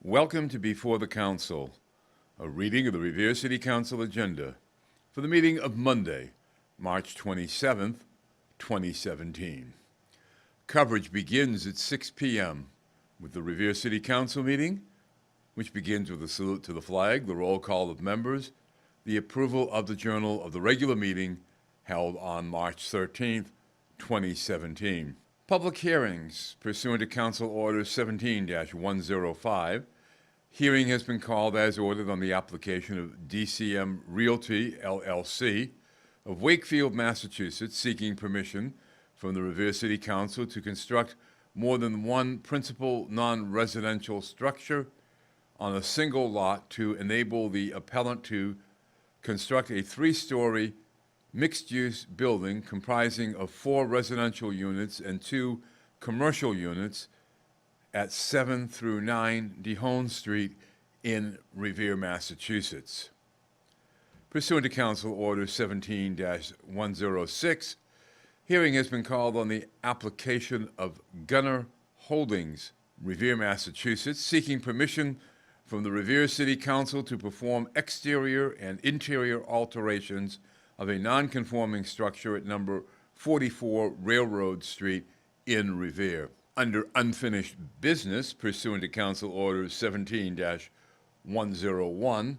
Welcome to Before the Council, a reading of the Revere City Council agenda for the meeting of Monday, March 27th, 2017. Coverage begins at 6 p.m. with the Revere City Council meeting, which begins with a salute to the flag, the roll call of members, the approval of the journal of the regular meeting held on March 13th, 2017. Public hearings pursuant to Council Order 17-105. Hearing has been called as ordered on the application of DCM Realty, LLC, of Wakefield, Massachusetts, seeking permission from the Revere City Council to construct more than one principal non-residential structure on a single lot to enable the appellant to construct a three-story mixed-use building comprising of 4 residential units and 2 commercial units at 7 through 9 DeHone Street in Revere, Massachusetts. Pursuant to Council Order 17-106, hearing has been called on the application of Gunner Holdings, Revere, Massachusetts, seeking permission from the Revere City Council to perform exterior and interior alterations of a non-conforming structure at number 44 Railroad Street in Revere. Under unfinished business, pursuant to Council Order 17-101,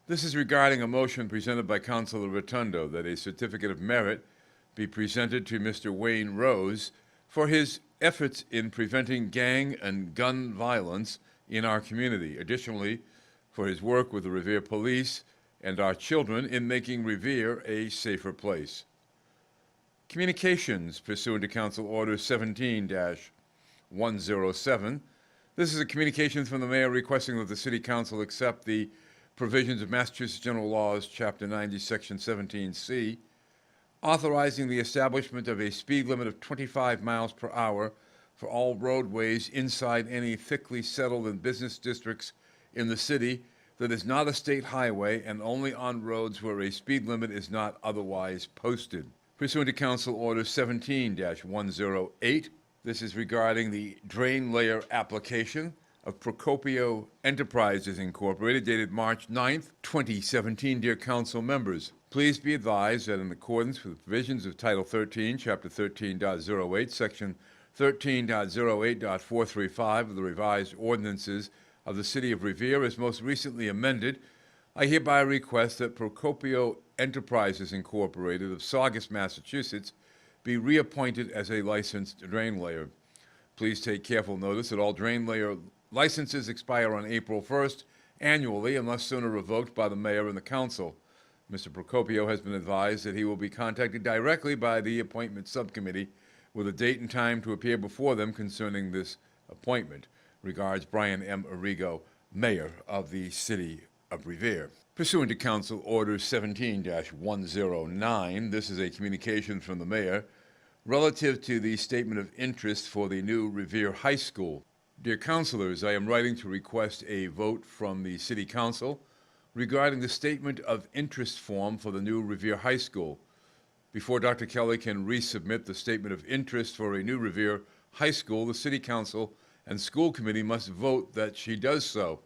this is regarding a motion presented by Councilor Rotundo that a certificate of merit be presented to Mr. Wayne Rose for his efforts in preventing gang and gun violence in our community. Additionally, for his work with the Revere Police and our children in making Revere a safer place. Communications pursuant to Council Order 17-107. This is a communication from the mayor requesting that the City Council accept the provisions of Massachusetts General Laws, Chapter 90, Section 17C, authorizing the establishment of a speed limit of 25 miles per hour for all roadways inside any thickly settled and business districts in the city that is not a state highway and only on roads where a speed limit is not otherwise posted. Pursuant to Council Order 17-108, this is regarding the drain layer application of Procopio Enterprises Incorporated, dated March 9th, 2017. Dear Council members, please be advised that in accordance with the provisions of Title 13, Chapter 13.08, Section 13.08.435 of the revised ordinances of the City of Revere, as most recently amended, I hereby request that Procopio Enterprises Incorporated of Saugus, Massachusetts, be reappointed as a licensed drain layer. Please take careful notice that all drain layer licenses expire on April 1st annually unless sooner revoked by the mayor and the council. Mr. Procopio has been advised that he will be contacted directly by the appointment subcommittee with a date and time to appear before them concerning this appointment. Regards, Brian M. Arrigo, Mayor of the City of Revere. Pursuant to Council Order 17-109, this is a communication from the Mayor relative to the statement of interest for the new Revere High School. Dear Councilors, I am writing to request a vote from the City Council regarding the statement of interest form for the new Revere High School. Before Dr. Kelly can resubmit the statement of interest for a new Revere High School, the City Council and School Committee must vote that she does so.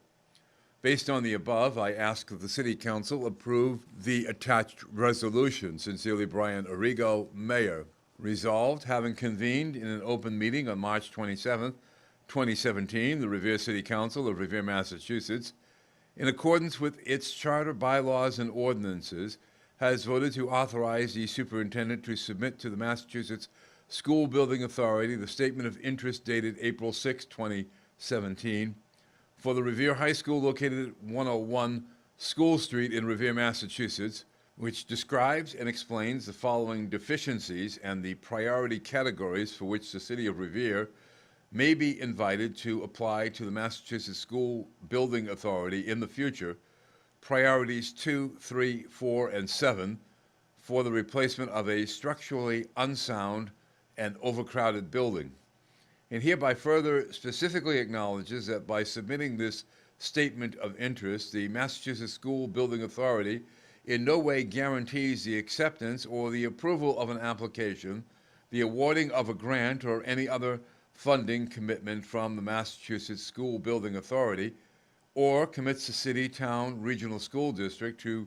Based on the above, I ask that the City Council approve the attached resolution. Sincerely, Brian Arrigo, Mayor. Resolved, having convened in an open meeting on March 27th, 2017, the Revere City Council of Revere, Massachusetts, in accordance with its charter, bylaws, and ordinances, has voted to authorize the superintendent to submit to the Massachusetts School Building Authority the statement of interest dated April 6, 2017, for the Revere High School located at 101 School Street in Revere, Massachusetts, which describes and explains the following deficiencies and the priority categories for which the City of Revere may be invited to apply to the Massachusetts School Building Authority in the future, priorities 2, 3, 4, and 7, for the replacement of a structurally unsound and overcrowded building. And hereby further specifically acknowledges that by submitting this statement of interest, the Massachusetts School Building Authority in no way guarantees the acceptance or the approval of an application, the awarding of a grant, or any other funding commitment from the Massachusetts School Building Authority, or commits the city, town, regional school district to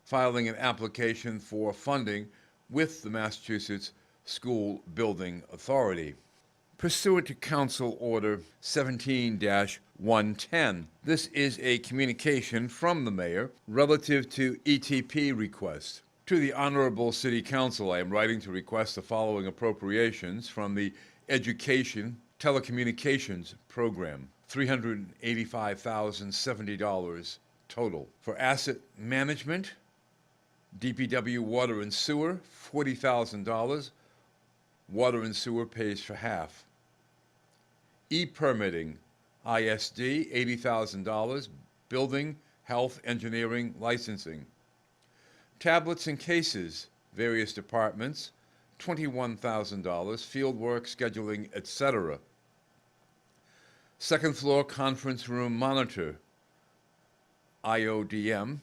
filing an application for funding with the Massachusetts School Building Authority. Pursuant to Council Order 17-110, this is a communication from the mayor relative to ETP requests. To the Honorable City Council, I am writing to request the following appropriations from the Education Telecommunications Program, $385,070 total. For asset management, DPW Water and Sewer, $40,000. Water and Sewer pays for half. E-permitting, ISD, $80,000. Building, Health, Engineering, Licensing. Tablets and cases, various departments, $21,000. Field work, scheduling, etc. Second floor conference room monitor, IODM,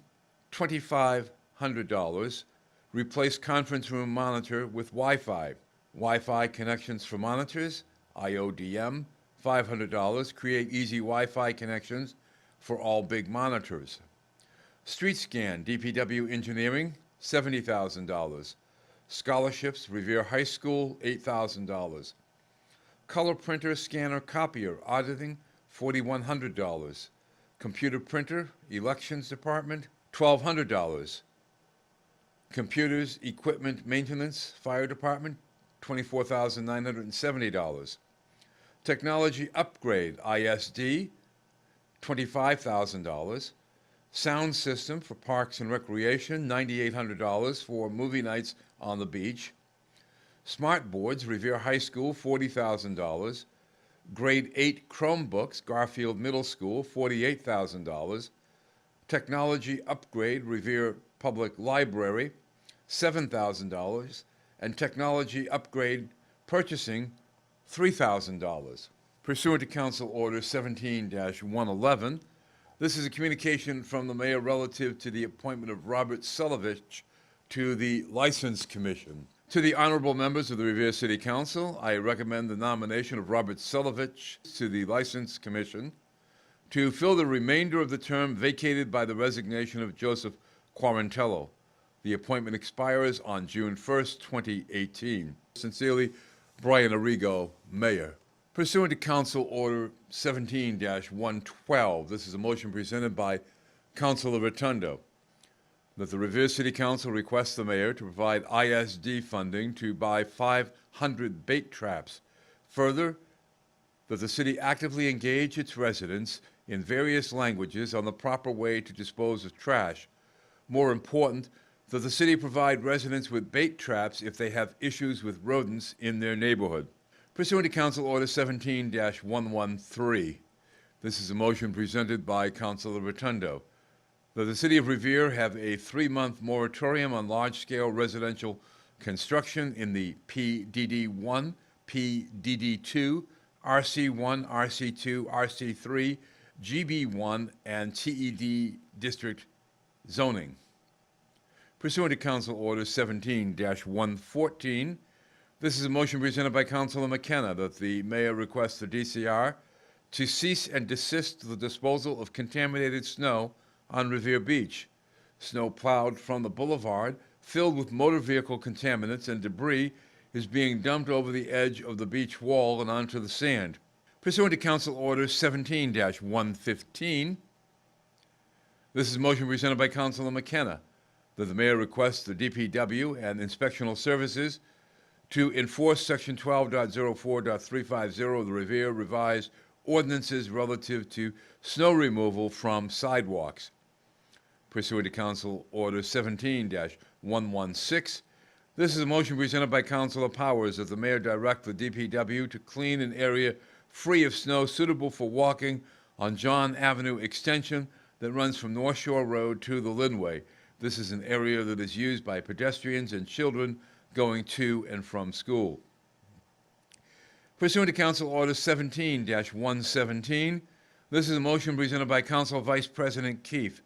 $2,500. Replace conference room monitor with Wi-Fi. Wi-Fi connections for monitors, IODM, $500. Create easy Wi-Fi connections for all big monitors. Street scan, DPW engineering, $70,000. Scholarships, Revere High School, $8,000. Color printer, scanner, copier, auditing, $4,100. Computer printer, elections department, $1,200. Computers, equipment, maintenance, fire department, $24,970. Technology upgrade, ISD, $25,000. Sound system for parks and recreation, $9,800 for movie nights on the beach. Smart boards, Revere High School, $40,000. Grade 8 Chromebooks, Garfield Middle School, $48,000. Technology upgrade, Revere Public Library, $7,000. And technology upgrade purchasing, $3,000. Pursuant to Council Order 17-111, this is a communication from the mayor relative to the appointment of Robert Sulovich to the License Commission. To the honorable members of the Revere City Council, I recommend the nomination of Robert Sulovich to the License Commission to fill the remainder of the term vacated by the resignation of Joseph Quarantello. The appointment expires on June 1st, 2018. Sincerely, Brian Arrigo, Mayor. Pursuant to Council Order 17-112, this is a motion presented by Councilor Rotundo, that the Revere City Council requests the mayor to provide ISD funding to buy 500 bait traps. Further, that the city actively engage its residents in various languages on the proper way to dispose of trash. More important, that the city provide residents with bait traps if they have issues with rodents in their neighborhood. Pursuant to Council Order 17-113, this is a motion presented by Councilor Rotundo, that the City of Revere have a 3-month moratorium on large-scale residential construction in the PDD1, PDD2, RC1, RC2, RC3, GB1, and TED district zoning. Pursuant to Council Order 17-114, this is a motion presented by Councilor McKenna that the mayor requests the DCR to cease and desist the disposal of contaminated snow on Revere Beach. Snow plowed from the boulevard, filled with motor vehicle contaminants and debris, is being dumped over the edge of the beach wall and onto the sand. Pursuant to Council Order 17-115, this is a motion presented by Councilor McKenna that the mayor requests the DPW and inspectional services to enforce Section 12.04.350 of the Revere revised ordinances relative to snow removal from sidewalks. Pursuant to Council Order 17-116, this is a motion presented by Councilor Powers that the mayor direct the DPW to clean an area free of snow suitable for walking on John Avenue Extension that runs from North Shore Road to the Linway. This is an area that is used by pedestrians and children going to and from school. Pursuant to Council Order 17-117, this is a motion presented by Council Vice President Keefe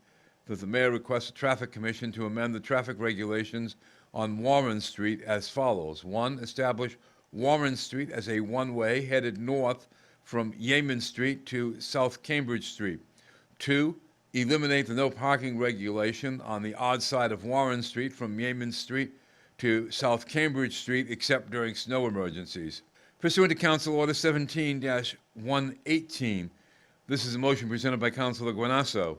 that the mayor requests the Traffic Commission to amend the traffic regulations on Warren Street as follows. 1, establish Warren Street as a one-way headed north from Yeaman Street to South Cambridge Street. 2, eliminate the no parking regulation on the odd side of Warren Street from Yeaman Street to South Cambridge Street except during snow emergencies. Pursuant to Council Order 17-118, this is a motion presented by Councilor Guanasso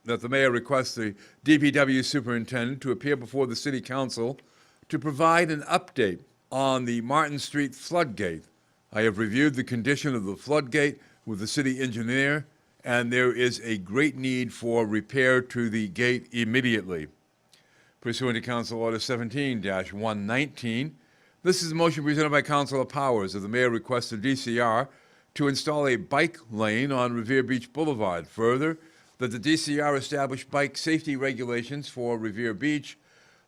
that the mayor requests the DPW superintendent to appear before the city council to provide an update on the Martin Street floodgate. I have reviewed the condition of the floodgate with the city engineer, and there is a great need for repair to the gate immediately. Pursuant to Council Order 17-119, this is a motion presented by Councilor Powers that the mayor requests the DCR to install a bike lane on Revere Beach Boulevard. Further, that the DCR establish bike safety regulations for Revere Beach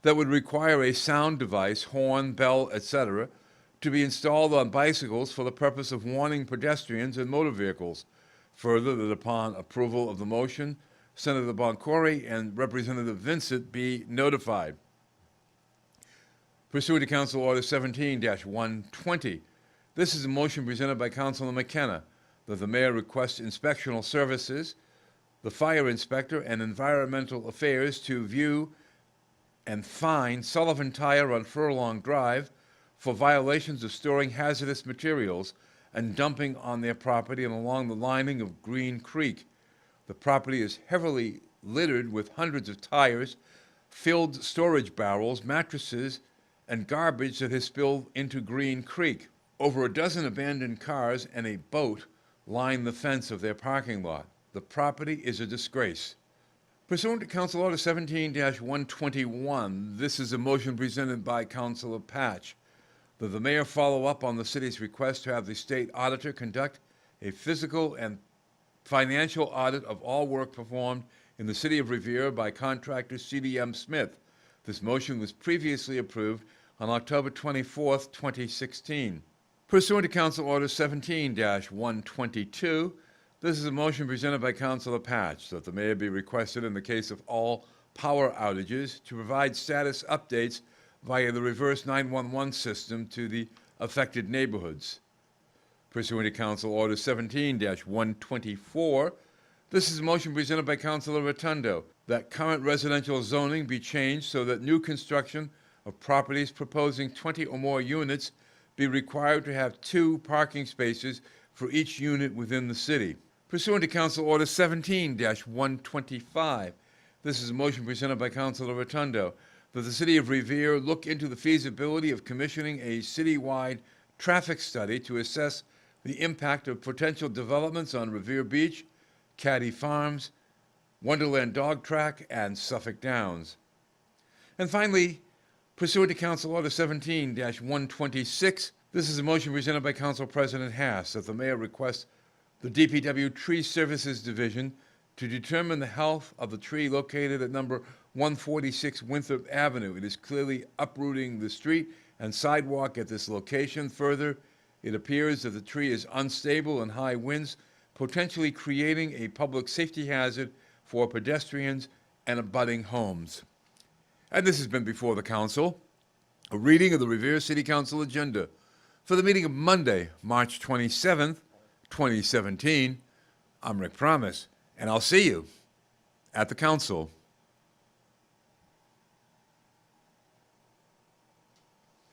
that would require a sound device, horn, bell, etc., to be installed on bicycles for the purpose of warning pedestrians and motor vehicles. Further, that upon approval of the motion, Senator Boncory and Representative Vincent be notified. Pursuant to Council Order 17-120, this is a motion presented by Councilor McKenna that the mayor requests inspectional services, the fire inspector, and environmental affairs to view and fine Sullivan Tire on Furlong Drive for violations of storing hazardous materials and dumping on their property and along the lining of Green Creek. The property is heavily littered with hundreds of tires, filled storage barrels, mattresses, and garbage that has spilled into Green Creek. Over a dozen abandoned cars and a boat line the fence of their parking lot. The property is a disgrace. Pursuant to Council Order 17-121, this is a motion presented by Councilor Patch that the mayor follow up on the city's request to have the state auditor conduct a physical and financial audit of all work performed in the city of Revere by contractor CDM Smith. This motion was previously approved on October 24, 2016. Pursuant to Council Order 17-122, this is a motion presented by Councilor Patch that the mayor be requested in the case of all power outages to provide status updates via the reverse 911 system to the affected neighborhoods. Pursuant to Council Order 17-124, this is a motion presented by Councilor Rotundo that current residential zoning be changed so that new construction of properties proposing 20 or more units be required to have 2 parking spaces for each unit within the city. Pursuant to Council Order 17-125, this is a motion presented by Councilor Rotundo that the city of Revere look into the feasibility of commissioning a citywide traffic study to assess the impact of potential developments on Revere Beach, Caddy Farms, Wonderland Dog Track, and Suffolk Downs. And finally, pursuant to Council Order 17-126, this is a motion presented by Council President Haas that the mayor requests the DPW Tree Services Division to determine the health of the tree located at number 146 Winthrop Avenue. It is clearly uprooting the street and sidewalk at this location. Further, it appears that the tree is unstable in high winds, potentially creating a public safety hazard for pedestrians and abutting homes. And this has been before the council, a reading of the Revere City Council agenda for the meeting of Monday, March 27th, 2017. I'm Rick Promise, and I'll see you at the council.